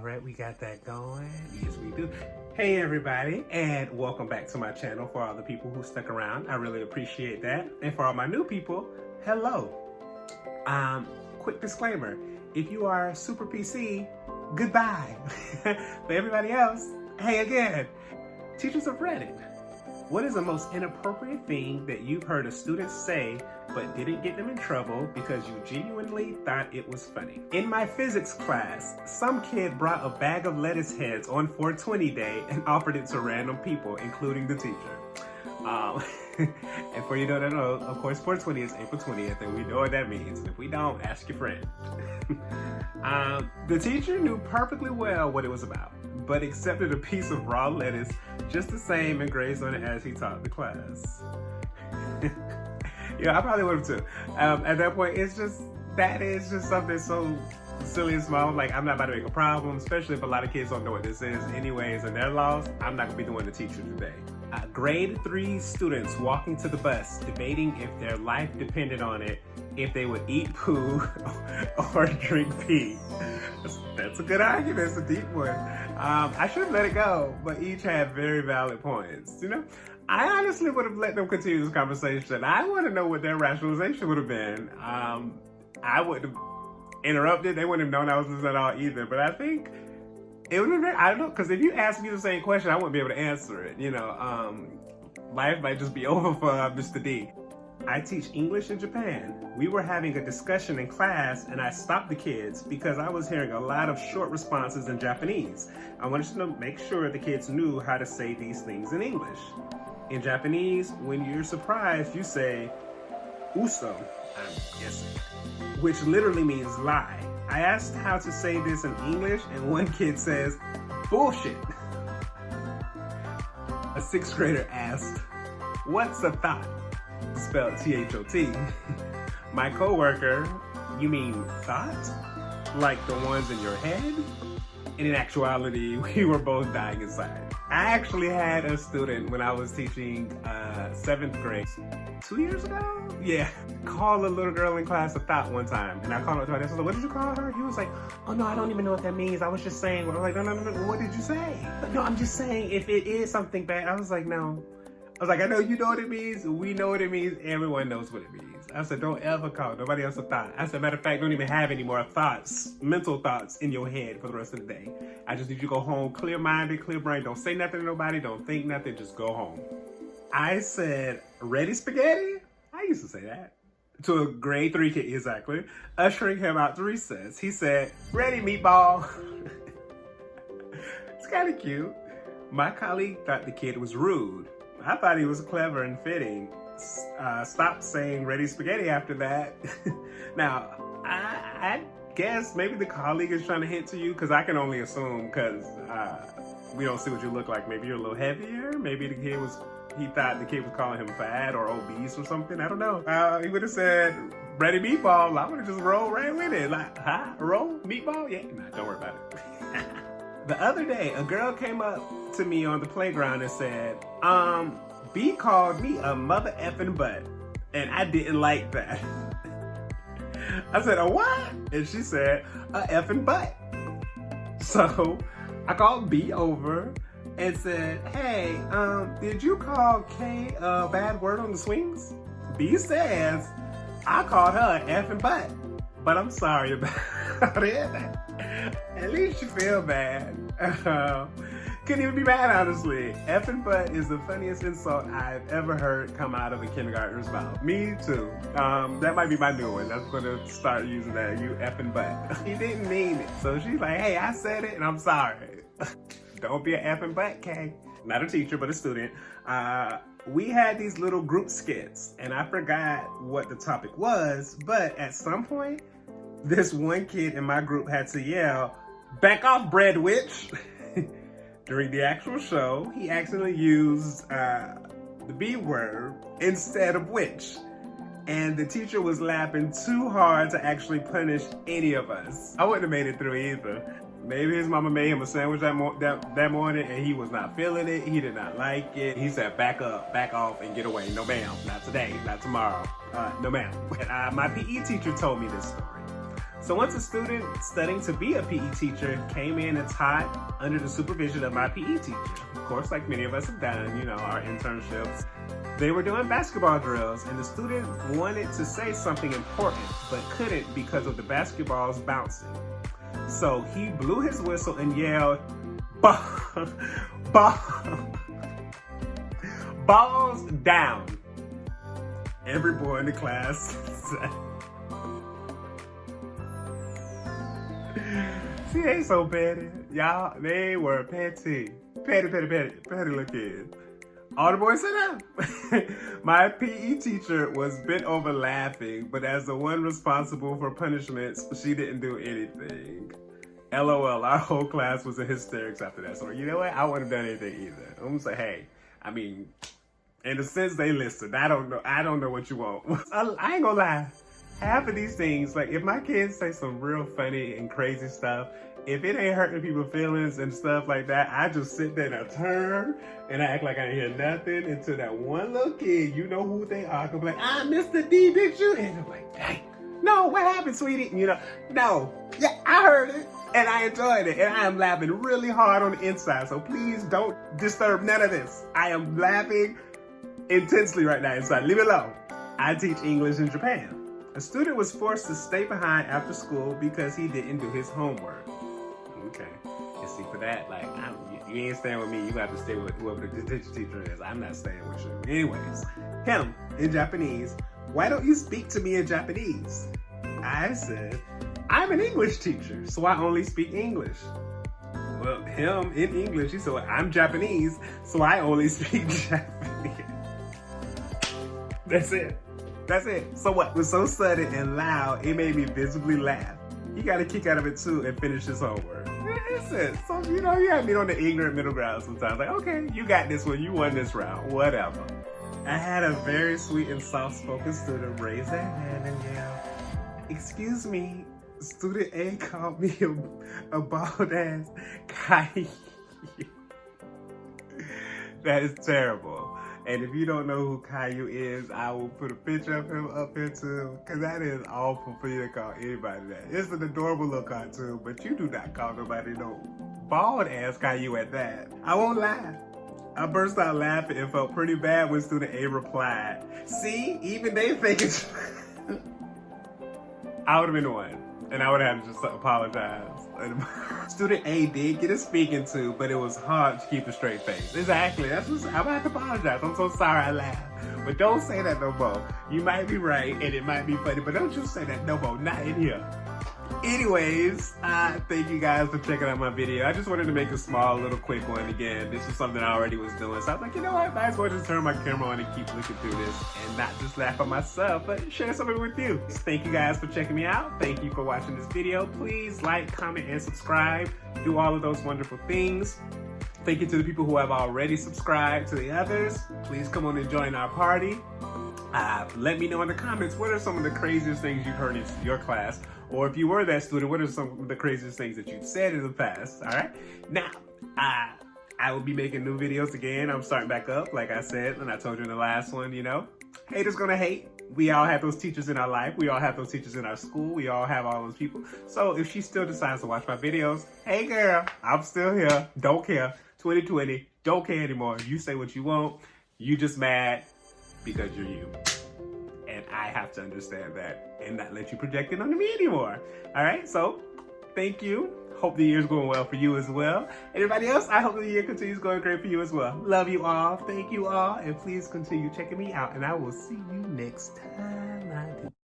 right, we got that going. Yes, we do. Hey, everybody, and welcome back to my channel. For all the people who stuck around, I really appreciate that. And for all my new people, hello. Quick disclaimer: if you are super PC, goodbye. For everybody else, hey again. Teachers of Reddit, what is the most inappropriate thing that you've heard a student say but didn't get them in trouble because you genuinely thought it was funny? In my physics class, some kid brought a bag of lettuce heads on 420 day and offered it to random people, including the teacher. And for you don't know, of course 420 is April 20th, and we know what that means. If we don't, ask your friend. The teacher knew perfectly well what it was about, but accepted a piece of raw lettuce just the same and grazed on it as he taught the class. Yeah, I probably would have too. At that point, that is just something so silly and small. Like, I'm not about to make a problem, especially if a lot of kids don't know what this is anyways and they're lost. I'm not gonna be the one to teach you today. Grade 3 students walking to the bus, debating if their life depended on it, if they would eat poo or drink pee. That's a good argument. It's a deep one. I should have let it go, but each had very valid points. You know, I honestly would have let them continue this conversation. I want to know what their rationalization would have been. I would have interrupted. They wouldn't have known I was listening at all either. But I think it would have been, I don't know, because if you asked me the same question, I wouldn't be able to answer it. You know, life might just be over for Mr. D. I teach English in Japan. We were having a discussion in class and I stopped the kids because I was hearing a lot of short responses in Japanese. I wanted to make sure the kids knew how to say these things in English. In Japanese, when you're surprised, you say, uso, I'm guessing, which literally means lie. I asked how to say this in English and one kid says, bullshit. A 6th grader asked, what's a thought? Spelled T-H-O-T. My coworker, you mean thought? Like the ones in your head? And in actuality, we were both dying inside. I actually had a student when I was teaching 7th grade 2 years ago? Yeah, call a little girl in class a thought one time. And I called her to my desk. I was like, what did you call her? He was like, oh no, I don't even know what that means. I was just saying. I was like, no, what did you say? No, I'm just saying if it is something bad. I was like, no. I was like, I know you know what it means. We know what it means. Everyone knows what it means. I said, don't ever call nobody else a thought. I said, matter of fact, don't even have any more thoughts, mental thoughts in your head for the rest of the day. I just need you to go home clear-minded, clear brain. Don't say nothing to nobody. Don't think nothing. Just go home. I said, ready spaghetti? I used to say that to a grade 3 kid, exactly. Ushering him out to recess. He said, ready meatball. It's kind of cute. My colleague thought the kid was rude. I thought he was clever and fitting. Stopped saying ready spaghetti after that. Now, I guess maybe the colleague is trying to hint to you, because I can only assume, because we don't see what you look like. Maybe you're a little heavier. Maybe he thought the kid was calling him fat or obese or something. I don't know. He would have said ready meatball. I would have just rolled right with it. Like, huh? Roll meatball? Yeah, nah, don't worry about it. The other day, a girl came up to me on the playground and said, B called me a mother effing butt, and I didn't like that. I said, a what? And she said, a effing butt. So I called B over and said, hey, did you call Kay a bad word on the swings? B says, I called her a effing butt, but I'm sorry about it. At least you feel bad. Couldn't even be mad, honestly. Effing butt is the funniest insult I've ever heard come out of a kindergartner's mouth. Me too. That might be my new one. I'm gonna start using that. You effing butt. He didn't mean it. So she's like, hey, I said it and I'm sorry. Don't be an effing butt, Kay. Not a teacher, but a student. We had these little group skits and I forgot what the topic was, but at some point, this one kid in my group had to yell, back off, bread witch. During the actual show, he accidentally used the B word instead of witch. And the teacher was laughing too hard to actually punish any of us. I wouldn't have made it through either. Maybe his mama made him a sandwich that morning and he was not feeling it. He did not like it. He said, back up, back off, and get away. No ma'am, not today, not tomorrow. No ma'am. My PE teacher told me this story. So once a student studying to be a PE teacher came in and taught under the supervision of my PE teacher, of course, like many of us have done, you know, our internships, they were doing basketball drills, and the student wanted to say something important, but couldn't because of the basketballs bouncing. So he blew his whistle and yelled, "Ball, ball, balls down." Every boy in the class said, see, they so petty. Y'all, they were petty. Petty little kids. All the boys sit down. My PE teacher was bent over laughing, but as the one responsible for punishments, she didn't do anything. LOL, our whole class was in hysterics after that. So you know what? I wouldn't have done anything either. I'm gonna say, hey, I mean, in a sense they listened. I don't know what you want. I ain't gonna lie. Half of these things, like if my kids say some real funny and crazy stuff, if it ain't hurting people's feelings and stuff like that, I just sit there and I turn and I act like I ain't hear nothing until that one little kid, you know who they are, gonna be like, Mr. D, did you? And I'm like, dang, no, what happened, sweetie? You know, no, yeah, I heard it and I enjoyed it and I am laughing really hard on the inside. So please don't disturb none of this. I am laughing intensely right now inside. Leave it alone. I teach English in Japan. A student was forced to stay behind after school because he didn't do his homework. Okay. And see, for that, like, you ain't staying with me. You got to stay with whoever the detention teacher is. I'm not staying with you. Anyways, him, in Japanese, why don't you speak to me in Japanese? I said, I'm an English teacher, so I only speak English. Well, him, in English, he said, well, I'm Japanese, so I only speak Japanese. That's it. That's it. So what? It was so sudden and loud, it made me visibly laugh. He got a kick out of it too and finished his homework. That's it. So, you know, you have me on the ignorant middle ground sometimes. Like, okay, you got this one. You won this round. Whatever. I had a very sweet and soft-spoken student raise their hand and yell, "Excuse me, student A called me a bald-ass Caillou." That is terrible. And if you don't know who Caillou is, I will put a picture of him up here too, because that is awful for you to call anybody that. It's an adorable little cartoon, but you do not call nobody no bald ass Caillou at that. I won't lie. I burst out laughing and felt pretty bad when student A replied, "See, even they think it's..." I would have been the one, and I would have to just apologize. Student A did get a speaking to, but it was hard to keep a straight face. Exactly, that's what I'm gonna have to apologize. I'm so sorry I laughed. But don't say that no more. You might be right, and it might be funny, but don't you say that no more, not in here. Anyways, thank you guys for checking out my video. I just wanted to make a small little quick one again. This was something I already was doing. So I was like, you know what, I might as well just turn my camera on and keep looking through this and not just laugh at myself, but share something with you. Thank you guys for checking me out. Thank you for watching this video. Please like, comment, and subscribe. Do all of those wonderful things. Thank you to the people who have already subscribed. To the others, please come on and join our party. Let me know in the comments, what are some of the craziest things you've heard in your class? Or if you were that student, what are some of the craziest things that you've said in the past? All right. Now, I will be making new videos again. I'm starting back up, like I said, and I told you in the last one, you know, haters gonna hate. We all have those teachers in our life. We all have those teachers in our school. We all have all those people. So if she still decides to watch my videos, hey girl, I'm still here. Don't care. 2020, don't care anymore. You say what you want. You just mad because you're you. And I have to understand that and not let you project it onto me anymore. All right, so thank you. Hope the year's going well for you as well. Everybody else, I hope the year continues going great for you as well. Love you all. Thank you all. And please continue checking me out. And I will see you next time.